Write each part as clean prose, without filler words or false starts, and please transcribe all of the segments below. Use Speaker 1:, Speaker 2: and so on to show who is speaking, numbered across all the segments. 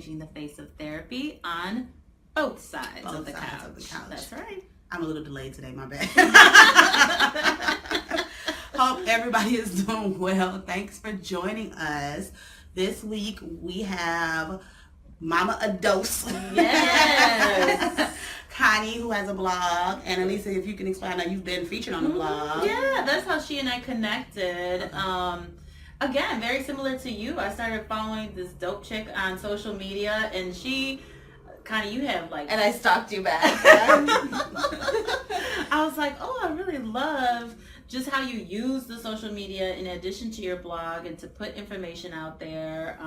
Speaker 1: changing the face of therapy on both sides of the couch. That's right.
Speaker 2: I'm a little delayed today, my bad. Hope everybody is doing well. Thanks for joining us. This week we have Mama a Dose.
Speaker 1: Yes.
Speaker 2: Connie, who has a blog, and Elisa, if you can explain how you've been featured on the blog.
Speaker 1: Yeah, that's how she and I connected. Again, very similar to you. I started following this dope chick on social media, and she, Connie, you have like...
Speaker 3: And I stalked you back.
Speaker 1: I was like, oh, I really love just how you use the social media in addition to your blog and to put information out there.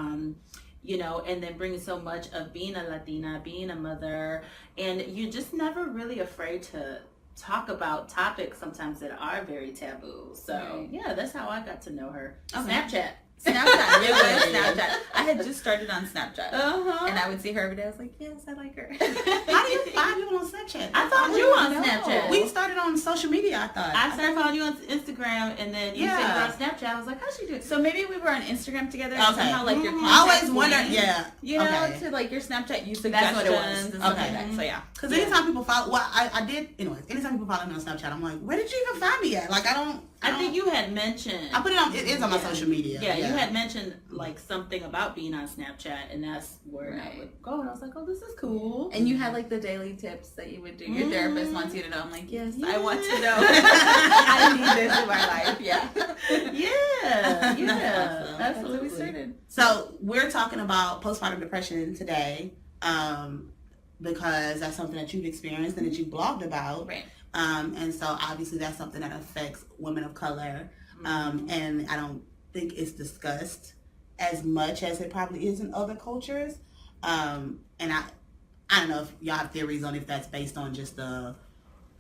Speaker 1: You know, and then bringing so much of being a Latina, being a mother, and you're just never really afraid to talk about topics sometimes that are very taboo. So yeah, that's how I got to know her.
Speaker 3: Okay.
Speaker 1: Snapchat.
Speaker 3: Really? Snapchat. I had just started on Snapchat,
Speaker 1: Uh-huh.
Speaker 3: and I would see her every day. I was like, yes, I like her.
Speaker 2: How do you find people on Snapchat?
Speaker 1: I found you on Snapchat.
Speaker 2: We started on social media, I thought.
Speaker 1: I started following you on Instagram, and then you said you were on Snapchat. I was like, how'd she do it?
Speaker 3: So maybe we were on Instagram together.
Speaker 2: Okay.
Speaker 3: Somehow, like your
Speaker 2: I
Speaker 3: contact
Speaker 2: always wonder,
Speaker 3: link,
Speaker 2: yeah.
Speaker 3: you know,
Speaker 2: Okay.
Speaker 3: to like your Snapchat use
Speaker 1: That's
Speaker 3: suggestions
Speaker 1: what it was.
Speaker 3: and stuff
Speaker 2: Okay.
Speaker 3: like that. So yeah.
Speaker 2: Because anytime people follow, well, I did, anyways, anytime people follow me on Snapchat, I'm like, where did you even find me at? Like,
Speaker 1: I think you had mentioned.
Speaker 2: I put it on, it is on my social media.
Speaker 1: Yeah, you had mentioned like something about being on Snapchat, and that's where I
Speaker 3: Right.
Speaker 1: would go. And I was like, oh, this is cool.
Speaker 3: And you had like the daily tips that you would do. Your therapist wants you to know. I'm like, yes,
Speaker 1: Yeah.
Speaker 3: I want to know. I need this in my life. Yeah.
Speaker 1: Yeah.
Speaker 3: Awesome.
Speaker 1: Absolutely.
Speaker 3: That's how we started.
Speaker 2: So we're talking about postpartum depression today, because that's something that you've experienced and that you blogged about.
Speaker 3: Right.
Speaker 2: And so obviously that's something that affects women of color. And I don't think it's discussed as much as it probably is in other cultures. And I don't know if y'all have theories on if that's based on just the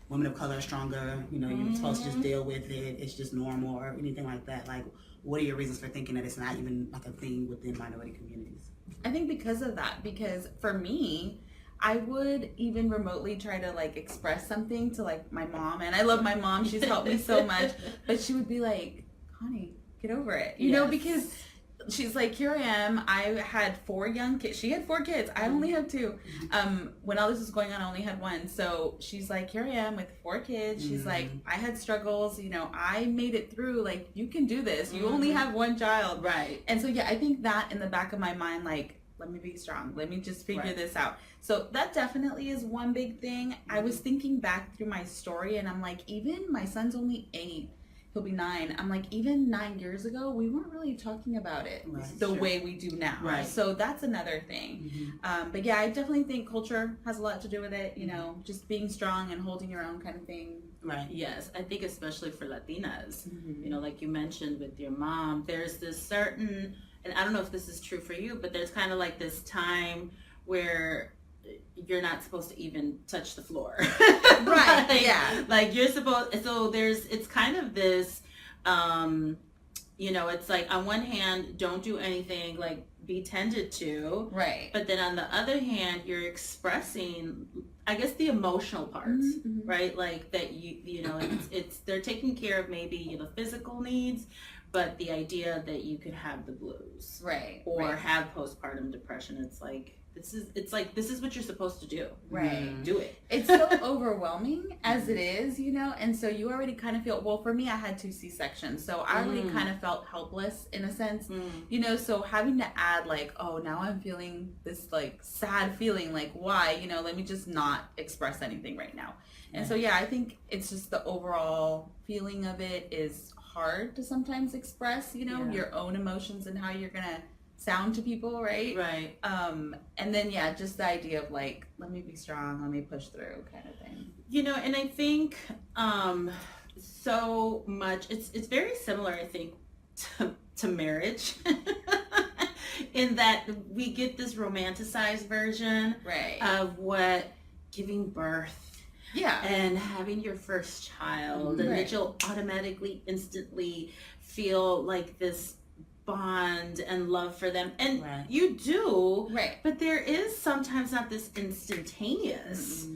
Speaker 2: women of color are stronger, you know, you're supposed to just deal with it, it's just normal, or anything like that. Like, what are your reasons for thinking that it's not even like a thing within minority communities?
Speaker 3: I think because of that, because for me, I would even remotely try to like express something to like my mom, and I love my mom, she's helped me so much, but she would be like, Connie, get over it, you know, because she's like, here I am, I had 4 young kids, she had 4 kids, I only have 2, when all this was going on, I only had 1, so she's like, here I am with 4 kids, she's like, I had struggles, you know, I made it through, like, you can do this, you only have 1 child,
Speaker 1: Right.
Speaker 3: and so yeah, I think that in the back of my mind, like, let me be strong, let me just figure this out. So that definitely is one big thing. I was thinking back through my story, and I'm like, even my son's only 8, he'll be 9. I'm like, even 9 years ago, we weren't really talking about it the way we do now.
Speaker 2: Right.
Speaker 3: So that's another thing. But yeah, I definitely think culture has a lot to do with it. You know, just being strong and holding your own kind of thing.
Speaker 2: Right.
Speaker 1: Yes, I think especially for Latinas, you know, like you mentioned with your mom, there's this certain, and I don't know if this is true for you, but there's kind of like this time where you're not supposed to even touch the floor.
Speaker 3: Right.
Speaker 1: Like,
Speaker 3: yeah.
Speaker 1: Like you're supposed, so it's kind of this, you know, it's like on one hand, don't do anything, like be tended to.
Speaker 3: Right.
Speaker 1: But then on the other hand, you're expressing, I guess, the emotional parts, right? Like that you know, it's they're taking care of maybe, you know, physical needs, but the idea that you could have the blues.
Speaker 3: Right.
Speaker 1: Or have postpartum depression, it's like, this is what you're supposed to do.
Speaker 3: Right.
Speaker 1: Do it.
Speaker 3: It's so overwhelming as it is, you know, and so you already kind of feel, well, for me, I had 2 C-sections, so I already kind of felt helpless in a sense, you know, so having to add like, oh, now I'm feeling this like sad feeling, like why, you know, let me just not express anything right now. And so, yeah, I think it's just the overall feeling of it is hard to sometimes express, you know, your own emotions and how you're going to sound to people, right?
Speaker 1: Right.
Speaker 3: And then yeah, just the idea of like, let me be strong, let me push through kind of thing.
Speaker 1: You know, and I think so much it's very similar, I think, to marriage. In that we get this romanticized version of what giving birth and having your first child, and that you'll automatically instantly feel like this bond and love for them, and you do, but there is sometimes not this instantaneous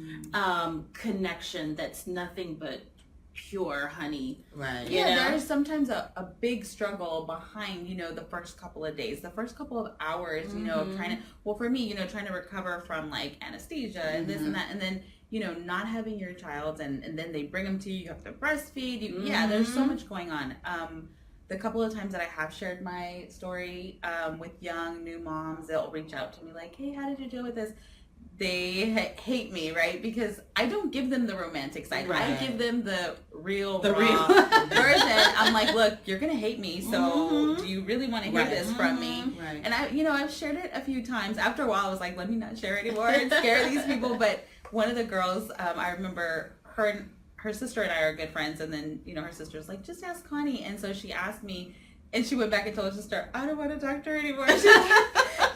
Speaker 1: connection that's nothing but pure honey.
Speaker 2: Right.
Speaker 1: You
Speaker 3: Yeah,
Speaker 1: know?
Speaker 3: there's sometimes a big struggle behind, the first couple of days, the first couple of hours, of trying to, well, for me, trying to recover from like anesthesia and this and that, and then, not having your child and then they bring them to you, you have to breastfeed. Yeah, there's so much going on. The couple of times that I have shared my story with young new moms, they'll reach out to me like, hey, how did you deal with this? They hate me, right? Because I don't give them the romantic side.
Speaker 2: Right.
Speaker 3: I give them the real
Speaker 1: The
Speaker 3: raw
Speaker 1: real.
Speaker 3: version. I'm like, look, you're gonna hate me, so do you really want to hear
Speaker 2: Right.
Speaker 3: this from me?
Speaker 2: Right.
Speaker 3: And I've shared it a few times. After a while, I was like, let me not share anymore and scare these people. But one of the girls, I remember her sister and I are good friends, and then her sister's like, just ask Connie. And so she asked me, and she went back and told her sister, I don't want to talk to her anymore.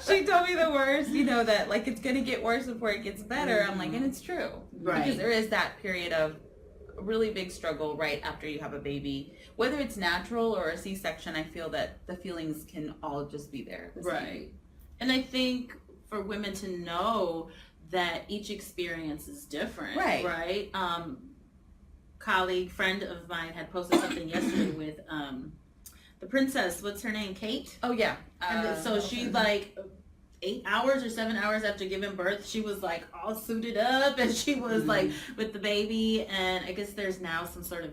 Speaker 3: She told me the worst, that like it's gonna get worse before it gets better. I'm like, and it's true,
Speaker 1: Right.
Speaker 3: Because there is that period of really big struggle right after you have a baby, whether it's natural or a C-section. I feel that the feelings can all just be there,
Speaker 1: Right. And I think for women to know that each experience is different, right? Colleague, friend of mine had posted something yesterday with the princess, what's her name, Kate?
Speaker 3: Oh yeah,
Speaker 1: And so she like 8 hours or 7 hours after giving birth, she was like all suited up, and she was like with the baby. And I guess there's now some sort of,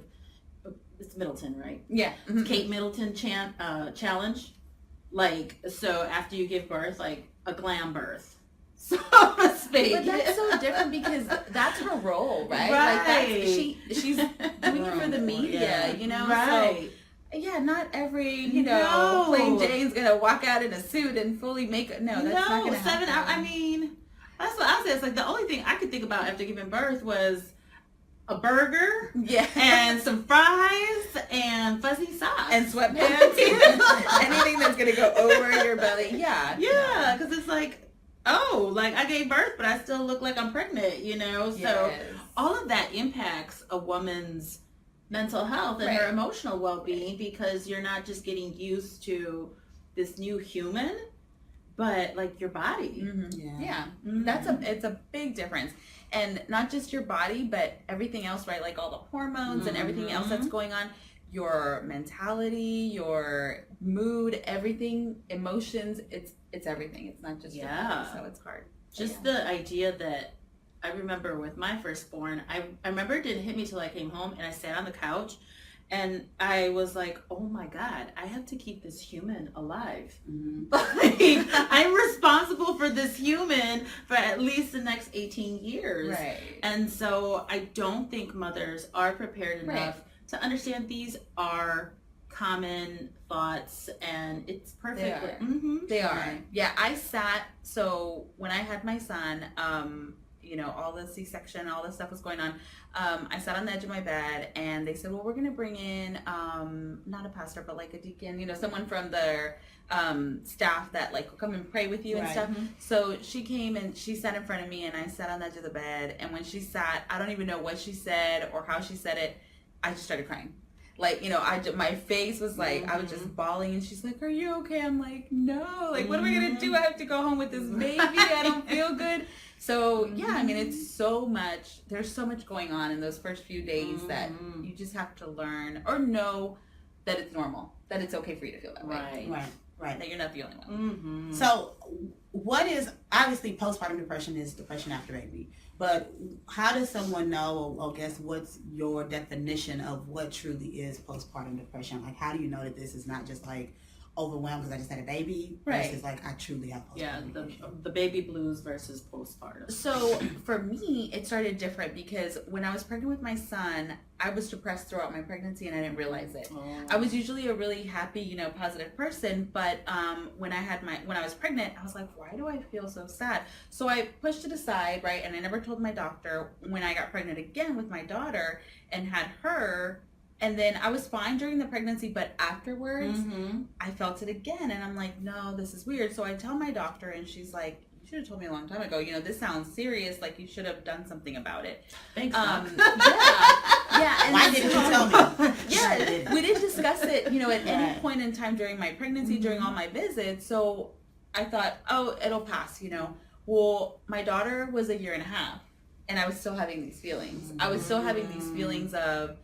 Speaker 1: it's Middleton, right?
Speaker 3: yeah,
Speaker 1: Kate Middleton challenge. Like, so after you give birth, like a glam birth, so to speak.
Speaker 3: But that's so different because that's her role, right?
Speaker 1: Right.
Speaker 3: Like she's doing it for the media,
Speaker 1: Right.
Speaker 3: So, yeah, not every
Speaker 1: No.
Speaker 3: plain Jane's gonna walk out in a suit and fully make it. No, that's not gonna
Speaker 1: 7
Speaker 3: happen.
Speaker 1: hours. I mean, that's what I said. It's like the only thing I could think about after giving birth was a burger
Speaker 3: Yeah,
Speaker 1: and some fries and fuzzy socks
Speaker 3: and sweatpants. Anything that's gonna go over your belly. Yeah,
Speaker 1: Yeah, because it's like, oh, like I gave birth, but I still look like I'm pregnant, So
Speaker 3: Yes.
Speaker 1: all of that impacts a woman's mental health and her
Speaker 3: Right.
Speaker 1: emotional well-being, because you're not just getting used to this new human, but like your body.
Speaker 3: Yeah.
Speaker 1: Mhm.
Speaker 3: It's a big difference. And not just your body, but everything else, right? Like all the hormones and everything else that's going on, your mentality, your mood, everything, emotions, it's everything. It's not just your body, so it's hard.
Speaker 1: Just the idea that I remember with my firstborn, I remember it didn't hit me till I came home and I sat on the couch and I was like, oh my God, I have to keep this human alive. Like, I'm responsible for this human for at least the next 18 years.
Speaker 3: Right.
Speaker 1: And so I don't think mothers are prepared enough to understand these are common thoughts, and it's perfect.
Speaker 3: They are.
Speaker 1: Mhm.
Speaker 3: They are. Yeah, so when I had my son, all the C-section, all this stuff was going on. I sat on the edge of my bed and they said, well, we're going to bring in, not a pastor, but like a deacon, someone from their staff that like will come and pray with you and stuff. So she came and she sat in front of me and I sat on the edge of the bed. And when she sat, I don't even know what she said or how she said it. I just started crying. Like, my face was like, I was just bawling, and she's like, are you okay? I'm like, no, like, what am I going to do? I have to go home with this baby. I don't feel good. So yeah, I mean, it's so much, there's so much going on in those first few days that you just have to learn or know that it's normal, that it's okay for you to feel that way.
Speaker 2: Right.
Speaker 3: That you're not the only one.
Speaker 2: So what is, obviously postpartum depression is depression after baby, but how does someone know, or guess what's your definition of what truly is postpartum depression? Like, how do you know that this is not just like overwhelmed because I just had a baby versus like I truly have postpartum depression?
Speaker 1: The baby blues versus postpartum.
Speaker 3: So for me, it started different because when I was pregnant with my son, I was depressed throughout my pregnancy and I didn't realize it. I was usually a really happy, positive person, but when I was pregnant, I was like, why do I feel so sad? So I pushed it aside, right? And I never told my doctor. When I got pregnant again with my daughter and had her, and then I was fine during the pregnancy, but afterwards, I felt it again. And I'm like, no, this is weird. So I tell my doctor and she's like, you should have told me a long time ago. This sounds serious. Like, you should have done something about it.
Speaker 1: Thanks,
Speaker 3: Yeah. And
Speaker 2: why didn't you tell me?
Speaker 3: Yeah, we didn't discuss it, at any point in time during my pregnancy, during all my visits. So I thought, oh, it'll pass, Well, my daughter was 1.5 years and I was still having these feelings. I was still having these feelings of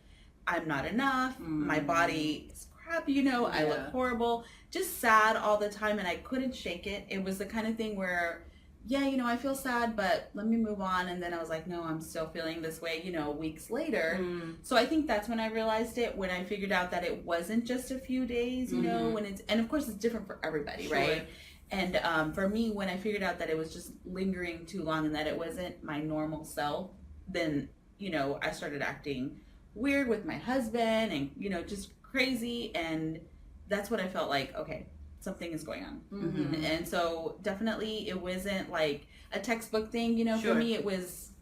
Speaker 3: I'm not enough. My body is crap, you know, I look horrible. Just sad all the time, and I couldn't shake it. It was the kind of thing where, yeah, you know, I feel sad, but let me move on. And then I was like, no, I'm still feeling this way, you know, weeks later. So I think that's when I realized it, when I figured out that it wasn't just a few days, you know, when it's, and of course it's different for everybody, right? And for me, when I figured out that it was just lingering too long and that it wasn't my normal self, then, you know, I started acting weird with my husband and, you know, just crazy. And that's what I felt like, okay, something is going on. And so definitely it wasn't like a textbook thing, you know, for me it was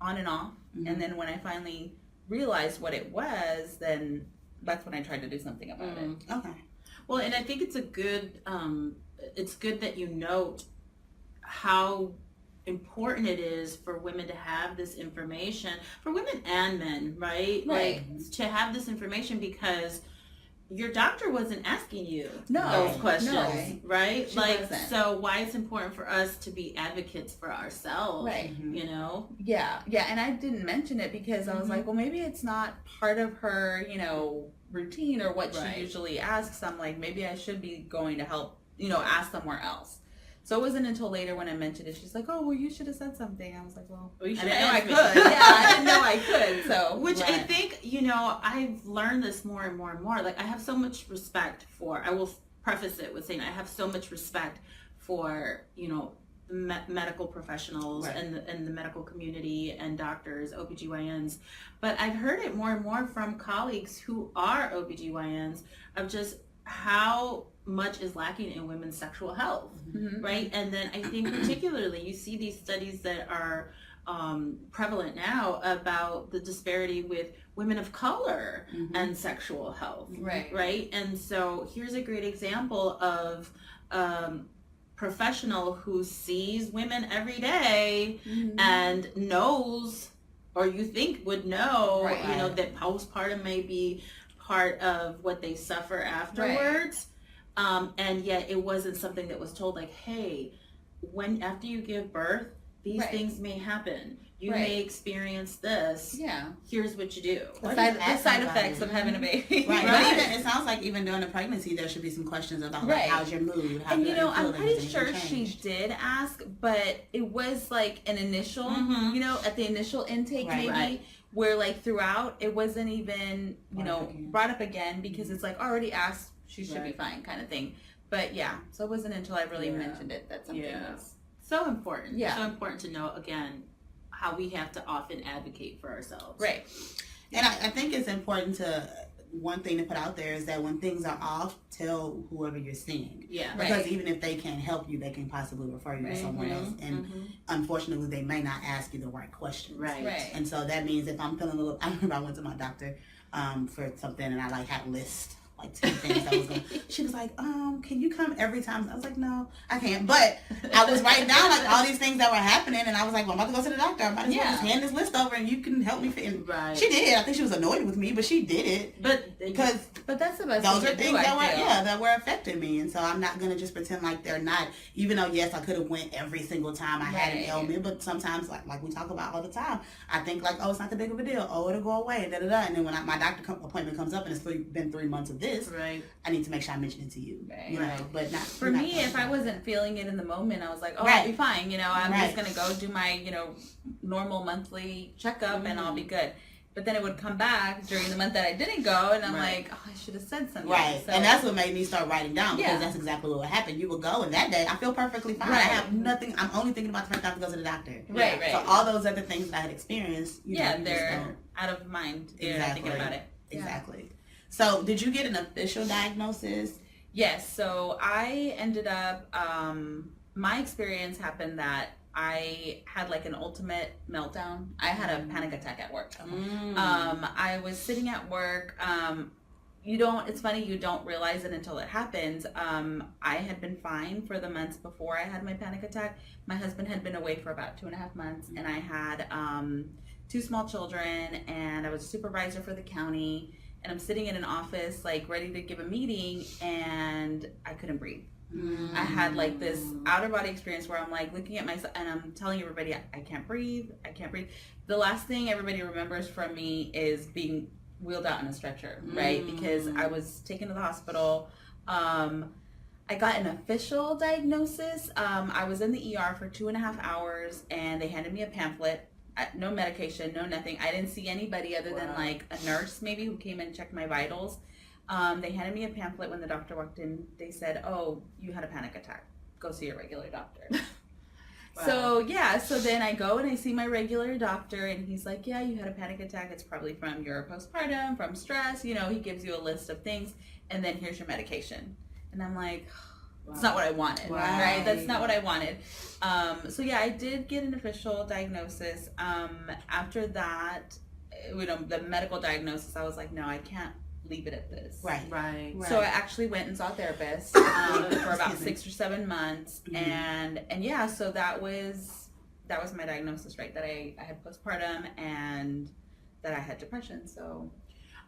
Speaker 3: on and off. And then when I finally realized what it was, then that's when I tried to do something about it.
Speaker 2: Okay.
Speaker 1: Well, and I think it's it's good that you note how important it is for women to have this information, for women and men, right? Like to have this information, because your doctor wasn't asking you those questions, right?
Speaker 3: She
Speaker 1: like,
Speaker 3: wasn't.
Speaker 1: So why it's important for us to be advocates for ourselves, you know?
Speaker 3: Yeah, and I didn't mention it because I was like, well, maybe it's not part of her, you know, routine or what she usually asks. I'm like, maybe I should be going to help, you know, ask somewhere else. So it wasn't until later when I mentioned it, she's like, oh, well, you should have said something. I was like, well, I didn't know I could. I didn't know I could. So,
Speaker 1: which I think, you know, I've learned this more and more and more. Like, I have so much respect for, I will preface it with saying I have so much respect for, you know, medical professionals and the medical community and doctors, OBGYNs. But I've heard it more and more from colleagues who are OBGYNs of just how much is lacking in women's sexual health, right? And then I think particularly you see these studies that are prevalent now about the disparity with women of color and sexual health, right? And so here's a great example of professional who sees women every day and knows, or you think would know, you know, that postpartum may be part of what they suffer afterwards. And yet it wasn't something that was told like, hey, when after you give birth, these things may happen. You may experience this.
Speaker 3: Yeah.
Speaker 1: Here's what you do.
Speaker 3: The side effects of having a baby.
Speaker 2: But even, it sounds like even during the pregnancy, there should be some questions about like, how's your mood? How
Speaker 3: and you know, I'm pretty sure she did ask, but it was like an initial, you know, at the initial intake maybe, where like throughout it wasn't even, you know, brought up again because it's like already asked, she should be fine kind of thing. But yeah, so it wasn't until I really mentioned it that something was
Speaker 1: so important. So important to know again how we have to often advocate for ourselves.
Speaker 2: Right. And I think it's important to, one thing to put out there is that when things are off, tell whoever you're seeing. Yeah. Because even if they can't help you, they can possibly refer you to someone else. And unfortunately, they may not ask you the right questions. Right. And so that means if I'm feeling a little, I remember I went to my doctor for something and I like had a list. Like 10 things I was going. She was like, can you come every time? I was like, no, I can't. But I was writing down like all these things that were happening, and I was like, well, I'm about to go to the doctor. I might as well just hand this list over, and you can help me fit in. Right. She did. I think she was annoyed with me, but she did it. But
Speaker 3: that's the best.
Speaker 2: Those are things that were affecting me, and so I'm not gonna just pretend like they're not. Even though yes, I could have went every single time I had an ailment, but sometimes like we talk about all the time, I think like, oh, it's not that big of a deal. Oh, it'll go away. And then when my doctor appointment comes up and it's been 3 months of this. I need to make sure I mention it to you. You know, but not
Speaker 3: for me. If I wasn't feeling it in the moment, I was like, oh, I'll be fine. You know, I'm just gonna go do my, you know, normal monthly checkup and I'll be good. But then it would come back during the month that I didn't go, and I'm like, oh, I should have said something.
Speaker 2: So, and that's what made me start writing down, because that's exactly what would happen. You would go, and that day I feel perfectly fine. I have nothing. I'm only thinking about the fact I have to go to the doctor. So all those other things that I had experienced, you know,
Speaker 3: they're out of mind. They're thinking about it.
Speaker 2: Exactly. So did you get an official diagnosis?
Speaker 3: Yes. So I ended up, my experience happened that I had like an ultimate meltdown. I had a panic attack at work. I was sitting at work. It's funny, you don't realize it until it happens. I had been fine for the months before I had my panic attack. My husband had been away for about 2.5 months, and I had 2 small children, and I was a supervisor for the county, and I'm sitting in an office like ready to give a meeting, and I couldn't breathe. I had like this outer body experience where I'm like looking at myself and I'm telling everybody I can't breathe. The last thing everybody remembers from me is being wheeled out in a stretcher, right? Because I was taken to the hospital. I got an official diagnosis. I was in the ER for 2.5 hours, and they handed me a pamphlet. No medication, no nothing. I didn't see anybody other than like a nurse maybe who came and checked my vitals. They handed me a pamphlet when the doctor walked in. They said, "Oh, you had a panic attack. Go see your regular doctor." So so then I go and I see my regular doctor, and he's like, "Yeah, you had a panic attack. It's probably from your postpartum, from stress." You know, he gives you a list of things, and then here's your medication. And I'm like, that's not what I wanted, right? That's not what I wanted. So yeah, I did get an official diagnosis. After that, you know, the medical diagnosis, I was like, no, I can't leave it at this.
Speaker 1: Right.
Speaker 3: So I actually went and saw a therapist for about 6 or 7 months, and yeah, so that was my diagnosis, right? That I had postpartum and that I had depression. So,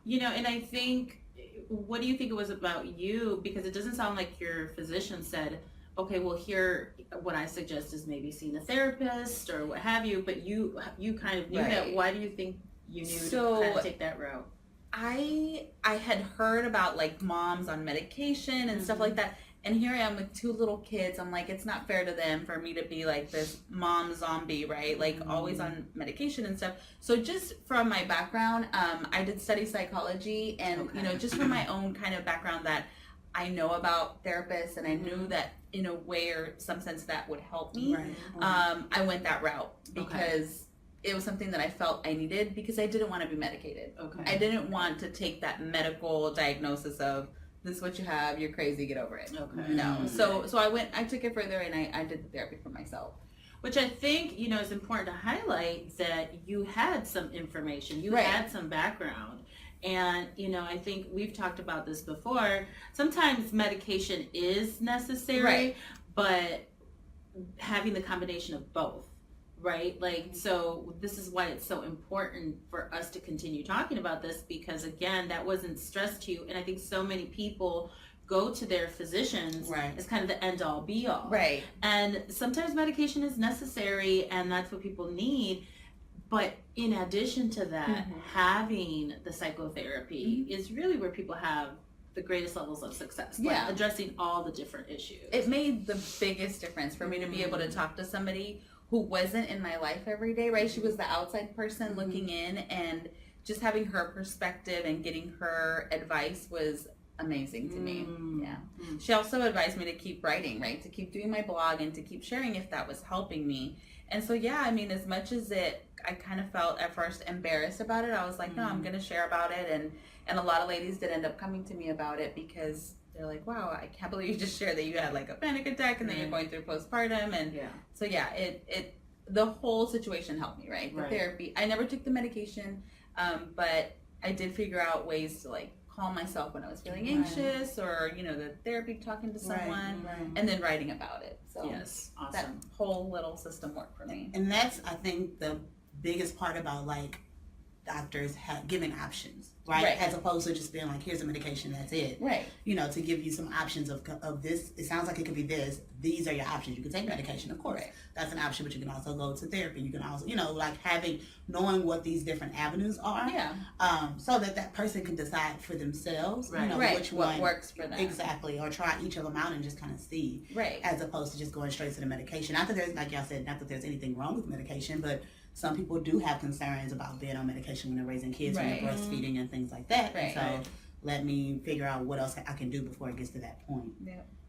Speaker 1: you know, and I think, what do you think it was about you? Because it doesn't sound like your physician said, okay, well, here, what I suggest is maybe seeing a therapist or what have you, but you kind of knew that. Why do you think you knew to kind of take that route?
Speaker 3: I had heard about like moms on medication and stuff like that. And here I am with 2 little kids. I'm like, it's not fair to them for me to be like this mom zombie, right? Like always on medication and stuff. So just from my background, I did study psychology, and you know, just from my own kind of background, that I know about therapists, and I knew that in a way or some sense that would help me. I went that route because it was something that I felt I needed, because I didn't want to be medicated. I didn't want to take that medical diagnosis of, this is what you have, you're crazy, get over it. No. So I took it further, and I did the therapy for myself.
Speaker 1: Which I think, you know, is important to highlight, that you had some information, you had some background. And, you know, I think we've talked about this before. Sometimes medication is necessary, but having the combination of both. Right? Like, so this is why it's so important for us to continue talking about this, because again, that wasn't stressed to you. And I think so many people go to their physicians as kind of the end all be all. And sometimes medication is necessary, and that's what people need. But in addition to that, having the psychotherapy is really where people have the greatest levels of success. Like addressing all the different issues.
Speaker 3: It made the biggest difference for me to be able to talk to somebody who wasn't in my life every day, right? She was the outside person looking in, and just having her perspective and getting her advice was amazing to me. She also advised me to keep writing, right? To keep doing my blog and to keep sharing if that was helping me. And so, yeah, I mean, as much as I kind of felt at first embarrassed about it, I was like, no, I'm going to share about it. And a lot of ladies did end up coming to me about it, because they're like, wow, I can't believe you just shared that you had like a panic attack, and then you're going through postpartum. And so the whole situation helped me, right? The therapy. I never took the medication, but I did figure out ways to like calm myself when I was feeling anxious, or, you know, the therapy, talking to someone, and then writing about it. So that whole little system worked for me.
Speaker 2: And that's, I think, the biggest part about like doctors giving options, right? As opposed to just being like, here's a medication, that's it. You know, to give you some options of this. It sounds like it could be this. These are your options. You can take medication, of course. That's an option, but you can also go to therapy. You can also, you know, like knowing what these different avenues are, so that person can decide for themselves, you know, which one
Speaker 3: works for them.
Speaker 2: Exactly, or try each of them out and just kind of see, as opposed to just going straight to the medication. Not that there's, like y'all said, not that there's anything wrong with medication, but some people do have concerns about being on medication when they're raising kids, when they're breastfeeding and things like that. And so let me figure out what else I can do before it gets to that point.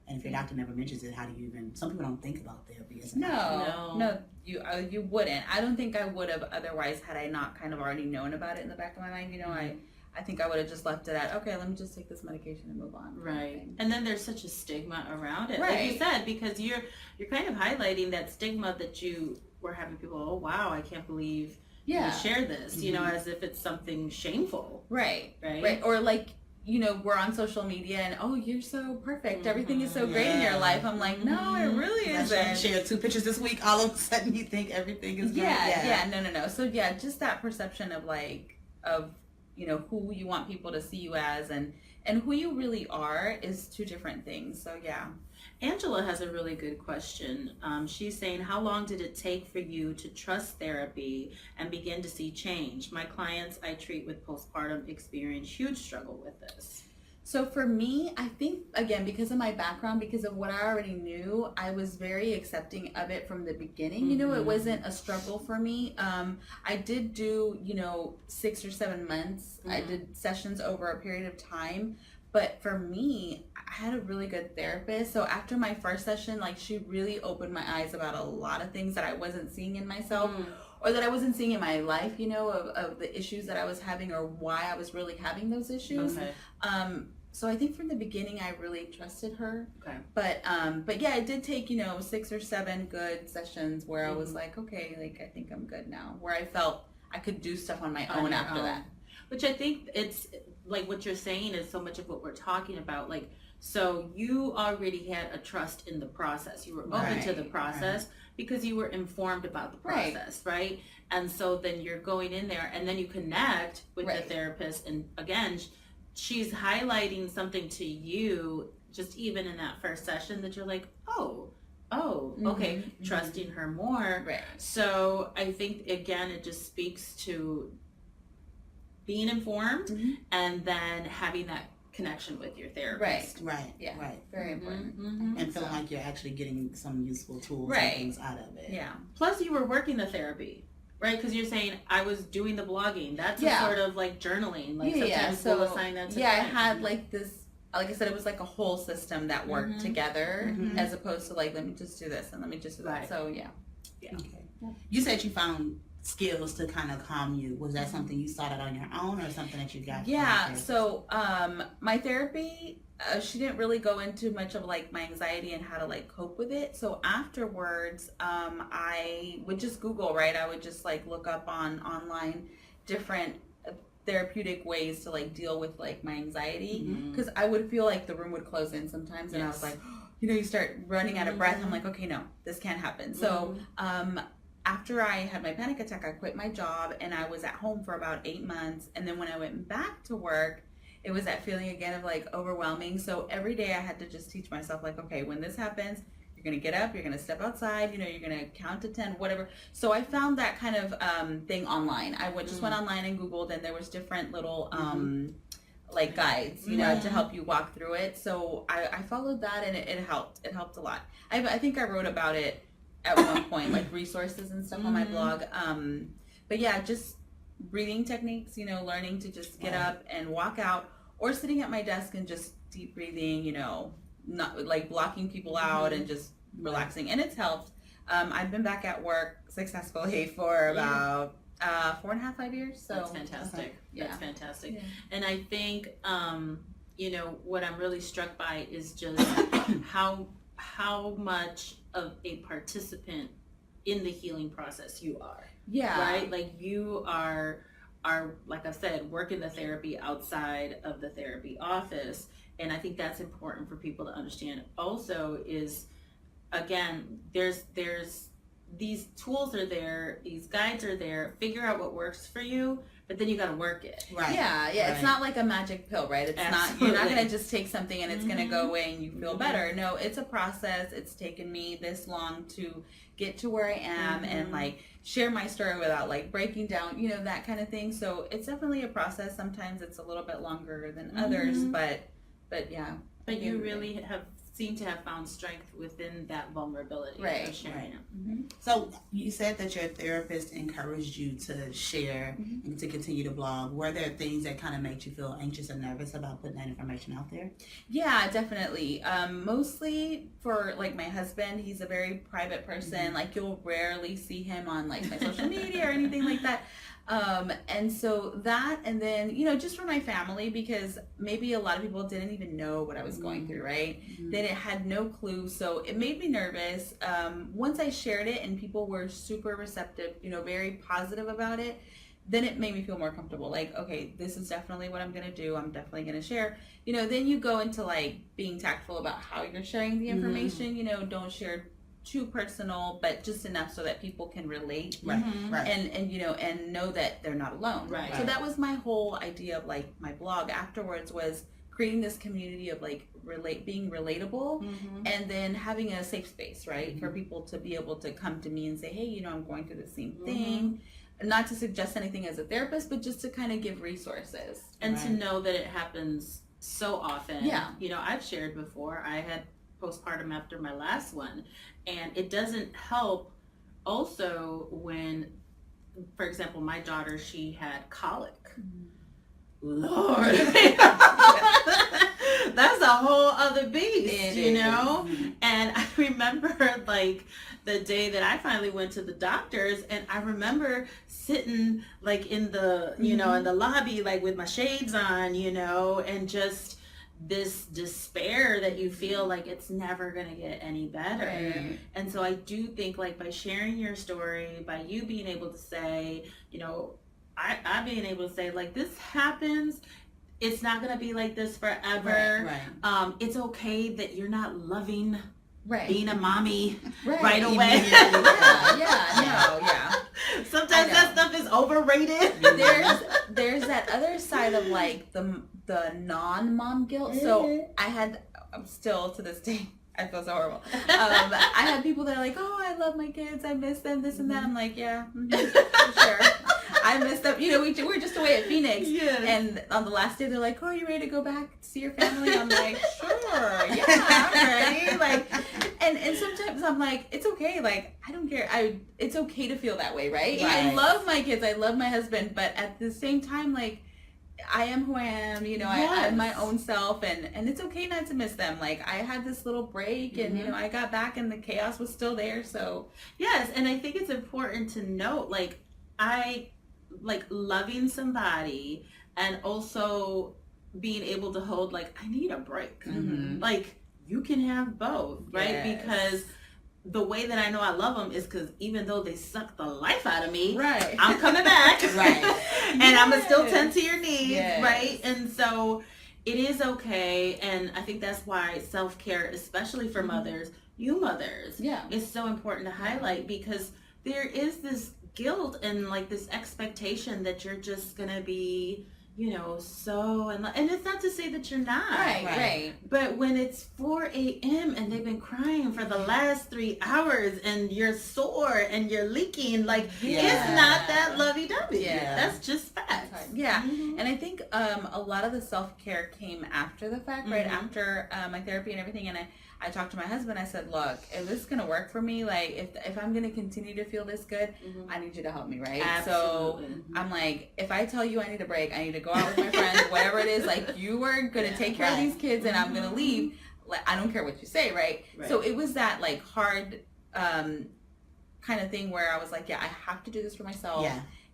Speaker 2: And if your doctor never mentions it, how do you even? Some people don't think about therapy as an option.
Speaker 3: No, you wouldn't. I don't think I would have otherwise, had I not kind of already known about it in the back of my mind. You know, I think I would have just left it at, okay, let me just take this medication and move on.
Speaker 1: And then there's such a stigma around it, like you said, because you're kind of highlighting that stigma that you were having people, oh wow, I can't believe you share this, you know, as if it's something shameful. Right. Or like, you know, we're on social media and, oh, you're so perfect. Everything is so great in your life. I'm like, no, it really isn't.
Speaker 2: You share 2 pictures this week, all of a sudden you think everything is great.
Speaker 3: No. So yeah, just that perception of like, you know, who you want people to see you as, and who you really are is 2 different things. So yeah.
Speaker 1: Angela has a really good question. She's saying, how long did it take for you to trust therapy and begin to see change? My clients I treat with postpartum experience huge struggle with this.
Speaker 3: So for me, I think, again, because of my background, because of what I already knew, I was very accepting of it from the beginning. You know, it wasn't a struggle for me. I did do, 6 or 7 months. I did sessions over a period of time. But for me, I had a really good therapist. So after my first session, like, she really opened my eyes about a lot of things that I wasn't seeing in myself or that I wasn't seeing in my life, of the issues that I was having or why I was really having those issues. Okay. So I think from the beginning, I really trusted her. Okay. But yeah, it did take, 6 or 7 good sessions where I was like, okay, like, I think I'm good now. Where I felt I could do stuff on my own after that.
Speaker 1: Which I think it's like what you're saying is so much of what we're talking about. Like, so you already had a trust in the process. You were open to the process because you were informed about the process, right? And so then you're going in there and then you connect with the therapist. And again, she's highlighting something to you just even in that first session that you're like, okay, trusting her more. Right. So I think, again, it just speaks to being informed and then having that connection with your therapist.
Speaker 3: Right. Yeah. Right. Very important.
Speaker 2: And feeling like you're actually getting some useful tools and things out of it.
Speaker 1: Yeah. Plus you were working the therapy. Right, because you're saying I was doing the blogging. That's a sort of like journaling. Like sometimes we'll assign that to
Speaker 3: I had like this, like I said, it was like a whole system that worked together as opposed to like, let me just do this and let me just do that. So yeah.
Speaker 2: Okay. You said you found skills to kind of calm you. Was that something you started on your own or something that you got?
Speaker 3: Yeah. So my therapy, she didn't really go into much of like my anxiety and how to like cope with it. So afterwards, I would just Google, right? I would just like look up online different therapeutic ways to like deal with like my anxiety, because I would feel like the room would close in sometimes and I was like, you start running out of breath. I'm like, okay, no, this can't happen. So after I had my panic attack, I quit my job and I was at home for about 8 months. And then when I went back to work, it was that feeling again of like overwhelming. So every day I had to just teach myself like, okay, when this happens, you're going to get up, you're going to step outside, you're going to count to 10, whatever. So I found that kind of thing online. I just went online and Googled, and there was different little like guides, to help you walk through it. So I followed that and it helped. It helped a lot. I think I wrote about it at one point, like resources and stuff on my blog. But yeah, just breathing techniques, learning to just get up and walk out, or sitting at my desk and just deep breathing, not like blocking people out and just relaxing. And it's helped. I've been back at work successfully for about 4.5, 5 years. So
Speaker 1: that's fantastic. That's fantastic. Yeah. And I think, what I'm really struck by is just how much of a participant in the healing process you are. Yeah. Right? Like you are like I said, working the therapy outside of the therapy office. And I think that's important for people to understand. Also is, again, there's these tools are there, these guides are there, figure out what works for you, but then you got to work it.
Speaker 3: Right. Yeah. Right. It's not like a magic pill, right? It's Absolutely. You're not going to just take something and it's going to go away and you feel better. No, it's a process. It's taken me this long to get to where I am and like share my story without like breaking down, that kind of thing. So it's definitely a process. Sometimes it's a little bit longer than others, but yeah.
Speaker 1: But you really seem to have found strength within that vulnerability. Right. Of sharing it.
Speaker 2: So you said that your therapist encouraged you to share and to continue to blog. Were there things that kind of made you feel anxious or nervous about putting that information out there?
Speaker 3: Yeah, definitely. Mostly for like my husband, he's a very private person. Like you'll rarely see him on like my social media or anything like that. And so that, and then, just for my family, because maybe a lot of people didn't even know what I was going through, right? They had no clue. So it made me nervous. Once I shared it and people were super receptive, very positive about it, then it made me feel more comfortable. Like, okay, this is definitely what I'm going to do. I'm definitely going to share, then you go into like being tactful about how you're sharing the information, don't share too personal, but just enough so that people can relate and know that they're not alone. Right. So that was my whole idea of like my blog afterwards was creating this community of like being relatable, and then having a safe space, right, for people to be able to come to me and say, hey, you know, I'm going through the same thing. Not to suggest anything as a therapist, but just to kind of give resources.
Speaker 1: And to know that it happens so often.
Speaker 3: Yeah.
Speaker 1: You know, I've shared before, I had postpartum after my last one, and it doesn't help also when, for example, my daughter, she had colic. Lord. That's a whole other beast, you know? And I remember like the day that I finally went to the doctors, and I remember sitting like in the, you know, in the lobby, like with my shades on, you know, and just this despair that you feel like it's never going to get any better. And so I do think like by sharing your story, by you being able to say, you know, I being able to say like, this happens, it's not going to be like this forever. It's okay that you're not loving being a mommy right away. Sometimes that stuff is overrated.
Speaker 3: There's that other side of like the non-mom guilt. So I'm still to this day, I feel so horrible. I had people that are like, oh, I love my kids, I miss them, this and that. I'm like, yeah, sure. I miss them. You know, we were just away at Phoenix. And on the last day, they're like, oh, are you ready to go back to see your family? I'm like, sure, yeah, I'm ready. Like, and sometimes I'm like, it's okay. Like, I don't care. It's okay to feel that way, right? I love my kids. I love my husband. But at the same time, like, I am who I am, you know, I'm my own self, and it's okay not to miss them. Like, I had this little break, and, you know, I got back and the chaos was still there, so.
Speaker 1: Yes, and I think it's important to note, like, I like loving somebody and also being able to hold, like, I need a break. Like, you can have both, right? Because the way that I know I love them is because even though they suck the life out of me, I'm coming back, and I'm gonna still tend to your needs, right? And so it is okay, and I think that's why self-care, especially for mothers, you mothers, is so important to highlight, because there is this guilt and like this expectation that you're just gonna be, you know, so, and it's not to say that you're not. But when it's 4 a.m. and they've been crying for the last 3 hours and you're sore and you're leaking, like, it's not that lovey-dovey. That's just fact.
Speaker 3: And I think a lot of the self-care came after the fact, right? After my therapy and everything, and I talked to my husband. I said, look, if this is going to work for me, like, if I'm going to continue to feel this good, I need you to help me, right? So I'm like, if I tell you I need a break, I need to go out with my friends, whatever it is, like, you are going to take care of these kids and I'm going to leave. Like, I don't care what you say, right? So it was that, like, hard kind of thing where I was like, yeah, I have to do this for myself.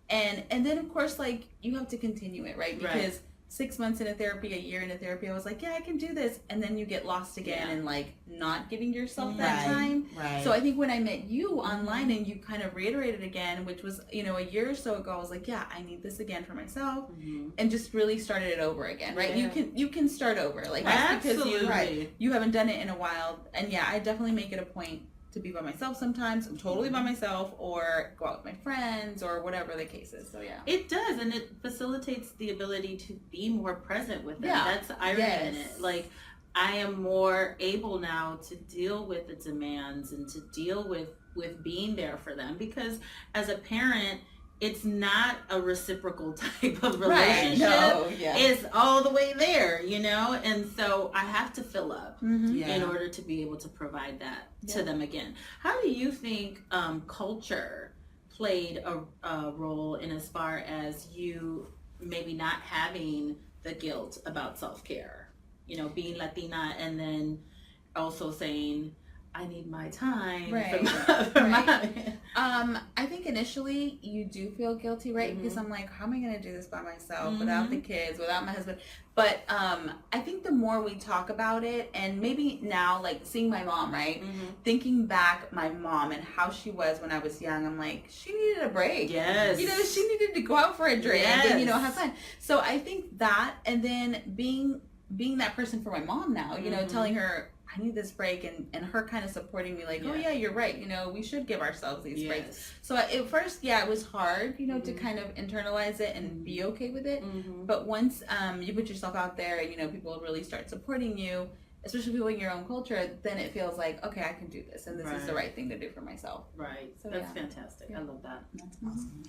Speaker 3: And then, of course, like, you have to continue it, right? Because 6 months in a therapy, a year in a therapy, I was like, yeah, I can do this. And then you get lost again and like not giving yourself that time. So I think when I met you online and you kind of reiterated again, which was, you know, a year or so ago, I was like, yeah, I need this again for myself, and just really started it over again, right? You can start over, like, just because you haven't done it in a while. And I definitely make it a point to be by myself sometimes, totally by myself, or go out with my friends, or whatever the case is. So
Speaker 1: it does, and it facilitates the ability to be more present with them. That's the irony in it. Like, I am more able now to deal with the demands and to deal with being there for them, because as a parent, it's not a reciprocal type of relationship. It's all the way there, you know? And so I have to fill up in order to be able to provide that to them again. How do you think culture played a role in as far as you maybe not having the guilt about self-care? You know, being Latina and then also saying, I need my time for my
Speaker 3: I think initially you do feel guilty, right? Because I'm like, how am I going to do this by myself without the kids, without my husband? But I think the more we talk about it, and maybe now, like, seeing my mom, right? Thinking back, my mom and how she was when I was young, I'm like, she needed a break. You know, she needed to go out for a drink and, you know, have fun. So I think that, and then being that person for my mom now, you know, telling her, I need this break, and her kind of supporting me, like, oh yeah, you're right, you know, we should give ourselves these breaks. So at first, it was hard, you know, to kind of internalize it and be okay with it. But once you put yourself out there, and, you know, people really start supporting you, especially people in your own culture, then it feels like, okay, I can do this, and this is the right thing to do for myself.
Speaker 1: Right. So that's fantastic. I love that.
Speaker 2: That's awesome.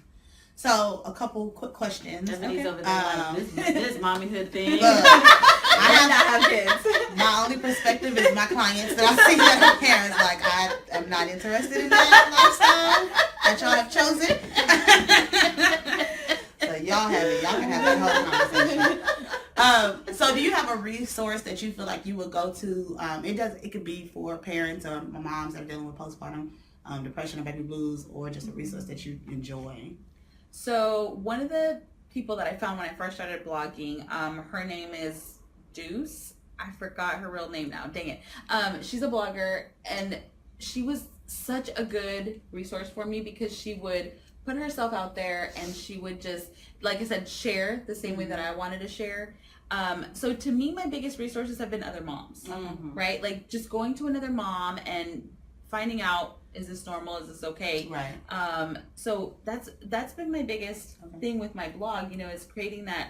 Speaker 2: So, a couple quick questions.
Speaker 1: Ebony's over there like, this mommyhood thing.
Speaker 2: Look,
Speaker 3: I have kids.
Speaker 2: My only perspective is my clients that I see that are parents. Like, I am not interested in that lifestyle that y'all have chosen. So y'all have it. Y'all can have that whole conversation. So do you have a resource that you feel like you would go to? It could be for parents or moms that are dealing with postpartum depression or baby blues, or just a resource that you enjoy.
Speaker 3: So one of the people that I found when I first started blogging, her name is Deuce. I forgot her real name now. Dang it. She's a blogger, and she was such a good resource for me because she would put herself out there, and she would just, like I said, share the same way that I wanted to share. So to me, my biggest resources have been other moms, right? Like just going to another mom and finding out, is this normal? Is this okay?
Speaker 2: Right.
Speaker 3: So that's been my biggest thing with my blog, you know, is creating that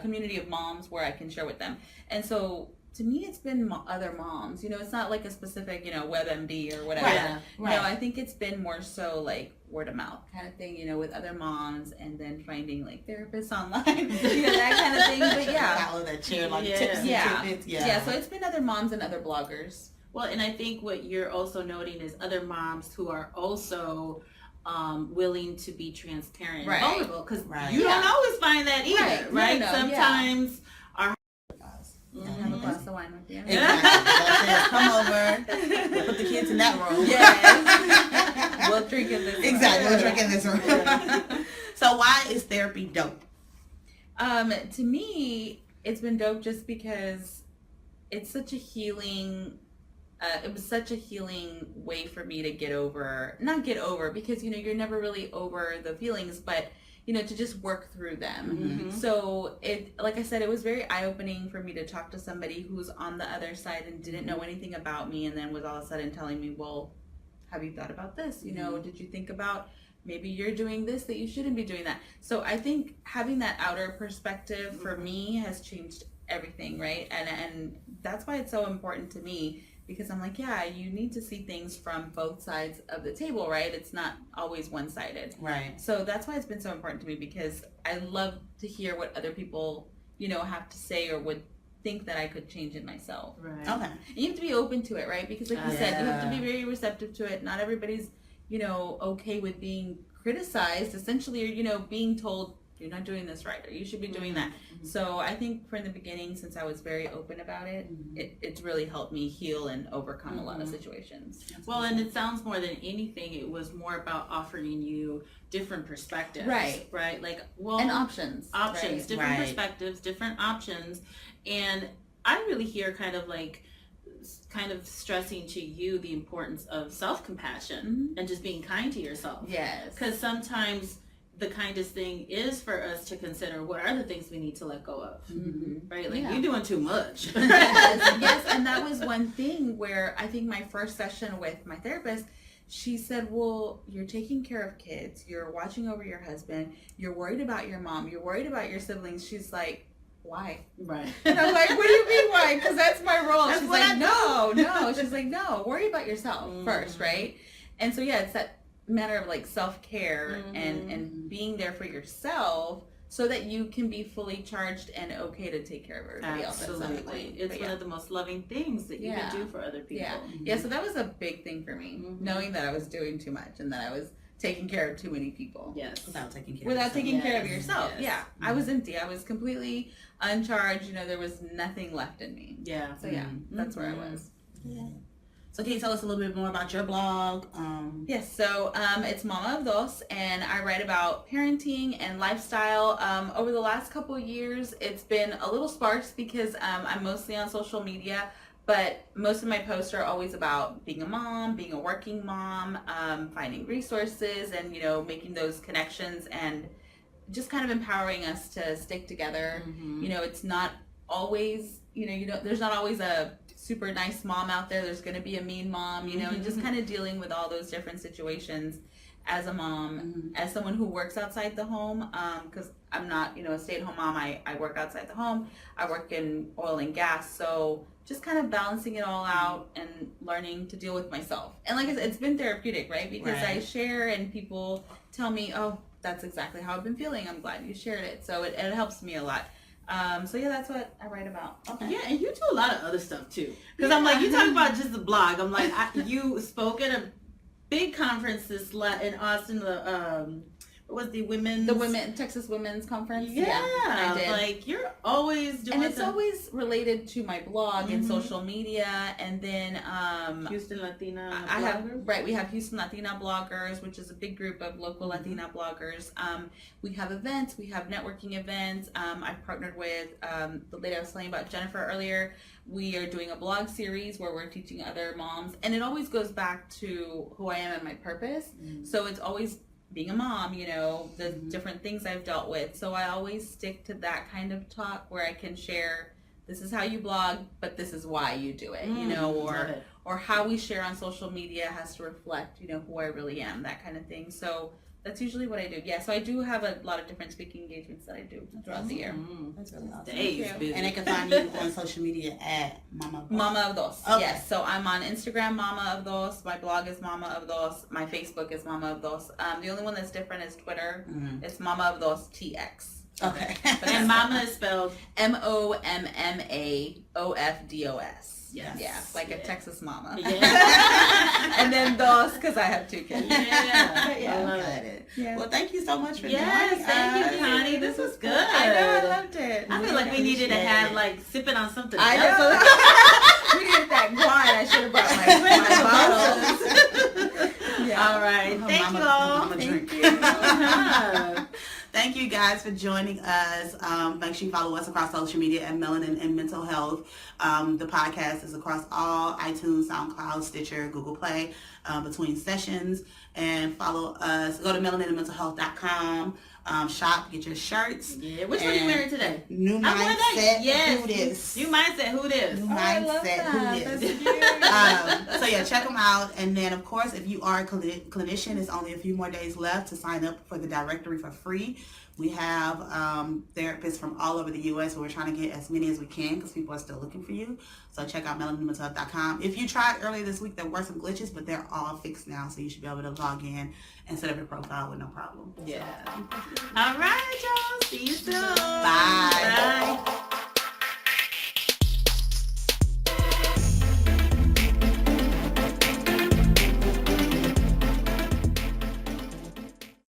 Speaker 3: community of moms where I can share with them. And so to me, it's been other moms, you know, it's not like a specific, you know, WebMD or whatever.
Speaker 2: Right.
Speaker 3: You know, I think it's been more so like word of mouth kind of thing, you know, with other moms, and then finding like therapists online, you know, that kind of thing. But yeah.
Speaker 2: Follow that chair, like tips and tidbits.
Speaker 3: Yeah, so it's been other moms and other bloggers.
Speaker 1: Well, and I think what you're also noting is other moms who are also willing to be transparent and vulnerable, because you don't always find that either, right?
Speaker 3: No,
Speaker 1: sometimes our
Speaker 3: have a glass of wine with you.
Speaker 2: Exactly. That's it. Come over. Put the kids in that room.
Speaker 3: Yes. We'll drink in this room.
Speaker 2: Exactly. We'll drink in this room. So why is therapy dope?
Speaker 3: To me, it's been dope just because it's such a healing. It was such a healing way for me to not get over, because, you know, you're never really over the feelings, but, you know, to just work through them. So like I said, it was very eye-opening for me to talk to somebody who's on the other side and didn't know anything about me, and then was all of a sudden telling me, well, have you thought about this? You know, did you think about maybe you're doing this, that you shouldn't be doing that? So I think having that outer perspective for me has changed everything, right? And that's why it's so important to me, because I'm like, yeah, you need to see things from both sides of the table, right? It's not always one-sided.
Speaker 2: Right.
Speaker 3: So that's why it's been so important to me, because I love to hear what other people, you know, have to say or would think that I could change in myself.
Speaker 1: Right.
Speaker 2: Okay.
Speaker 3: And you have to be open to it, right? Because like you said, you have to be very receptive to it. Not everybody's, you know, okay with being criticized, essentially, or, you know, being told, you're not doing this right, or you should be doing that. So I think from the beginning, since I was very open about it, it's really helped me heal and overcome a lot of situations.
Speaker 1: Well, and it sounds more than anything, it was more about offering you different perspectives.
Speaker 3: Right.
Speaker 1: Like, well,
Speaker 3: and options.
Speaker 1: Options, different perspectives, different options. And I really hear kind of stressing to you the importance of self-compassion and just being kind to yourself.
Speaker 3: Yes.
Speaker 1: Because sometimes the kindest thing is for us to consider what are the things we need to let go of, right? Like, you're doing too much.
Speaker 3: Yes, and that was one thing where I think my first session with my therapist, she said, well, you're taking care of kids, you're watching over your husband, you're worried about your mom, you're worried about your siblings. She's like, why?
Speaker 1: Right.
Speaker 3: And I'm like, what do you mean why? Because that's my role. She's like, no. She's like, no, worry about yourself first, right? And so, yeah, it's that matter of like self-care and being there for yourself, so that you can be fully charged and okay to take care of everybody else.
Speaker 1: Absolutely. It's one of the most loving things that you can do for other people.
Speaker 3: Yeah, so that was a big thing for me, knowing that I was doing too much and that I was taking care of too many people.
Speaker 1: Yes.
Speaker 2: Without taking care
Speaker 3: of yourself.
Speaker 1: Yes.
Speaker 3: Yeah. I was empty. I was completely uncharged. You know, there was nothing left in me.
Speaker 1: Yeah.
Speaker 3: So yeah, that's where I was.
Speaker 2: Yeah. So can you tell us a little bit more about your blog?
Speaker 3: Yes, so it's Mama of Dos, and I write about parenting and lifestyle. Over the last couple of years, it's been a little sparse because I'm mostly on social media, but most of my posts are always about being a mom, being a working mom, finding resources, and, you know, making those connections and just kind of empowering us to stick together. You know, it's not always, there's not always a super nice mom out there. There's going to be a mean mom, and just kind of dealing with all those different situations as a mom, as someone who works outside the home, because I'm not, a stay-at-home mom. I work outside the home. I work in oil and gas. So just kind of balancing it all out and learning to deal with myself. And like I said, it's been therapeutic, right? Because I share and people tell me, oh, that's exactly how I've been feeling. I'm glad you shared it. So it helps me a lot. So yeah, that's what I write about.
Speaker 1: Okay. Yeah, and you do a lot of other stuff too. Because I'm like, you talk about just the blog. I'm like, you spoke at a big conference in Austin. What was the
Speaker 3: Texas Women's Conference?
Speaker 1: Yeah,
Speaker 3: I did.
Speaker 1: Like you're always doing.
Speaker 3: And it's always related to my blog and social media, and then
Speaker 1: Houston Latina.
Speaker 3: We have Houston Latina bloggers, which is a big group of local Latina bloggers. We have events, we have networking events. I've partnered with the lady I was telling you about, Jennifer, earlier. We are doing a blog series where we're teaching other moms, and it always goes back to who I am and my purpose. So it's always being a mom, the different things I've dealt with. So I always stick to that kind of talk where I can share, this is how you blog, but this is why you do it, or how we share on social media has to reflect, who I really am, that kind of thing. So that's usually what I do. Yeah, so I do have a lot of different speaking engagements that I do throughout the year.
Speaker 2: That's really awesome.
Speaker 1: Busy.
Speaker 2: And they can find you on social media at
Speaker 3: Mama of Dos.
Speaker 2: Okay.
Speaker 3: Yes, so I'm on Instagram, Mama of Dos. My blog is Mama of Dos. My Facebook is Mama of Dos. The only one that's different is Twitter. It's Mama of Dos TX.
Speaker 2: Okay.
Speaker 1: And Mama is spelled
Speaker 3: MOMMAOFDOS.
Speaker 2: Yes.
Speaker 3: Yeah, like a Texas mama.
Speaker 1: Yeah.
Speaker 3: And then Dos, because I have 2 kids.
Speaker 1: Yeah.
Speaker 2: I love it. Yeah. Well, thank you so much for joining
Speaker 1: Yes, thank you, Connie. This was good.
Speaker 3: I know, I loved it.
Speaker 1: I feel like we needed to have sipping on something.
Speaker 3: I know. We needed that wine. I should have brought my bottle.
Speaker 1: Yeah. All right. Thank you all.
Speaker 2: Thank you. Thank you guys for joining us. Make sure you follow us across social media at Melanin and Mental Health. The podcast is across all iTunes, SoundCloud, Stitcher, Google Play, between sessions. And follow us. Go to melaninandmentalhealth.com. Shop, get your shirts.
Speaker 1: Yeah. Which one are you wearing today?
Speaker 2: New Mindset.
Speaker 1: Yes.
Speaker 2: Who this?
Speaker 1: New Mindset. Who this?
Speaker 2: New Mindset. Who this? So yeah, check them out. And then of course, if you are a clinician, it's only a few more days left to sign up for the directory for free. We have therapists from all over the U.S. So we're trying to get as many as we can because people are still looking for you. So check out melaninandmentalhealth.com. If you tried earlier this week, there were some glitches, but they're all fixed now. So you should be able to log in and set up your profile with no problem.
Speaker 1: Yeah. All right, y'all. See you soon.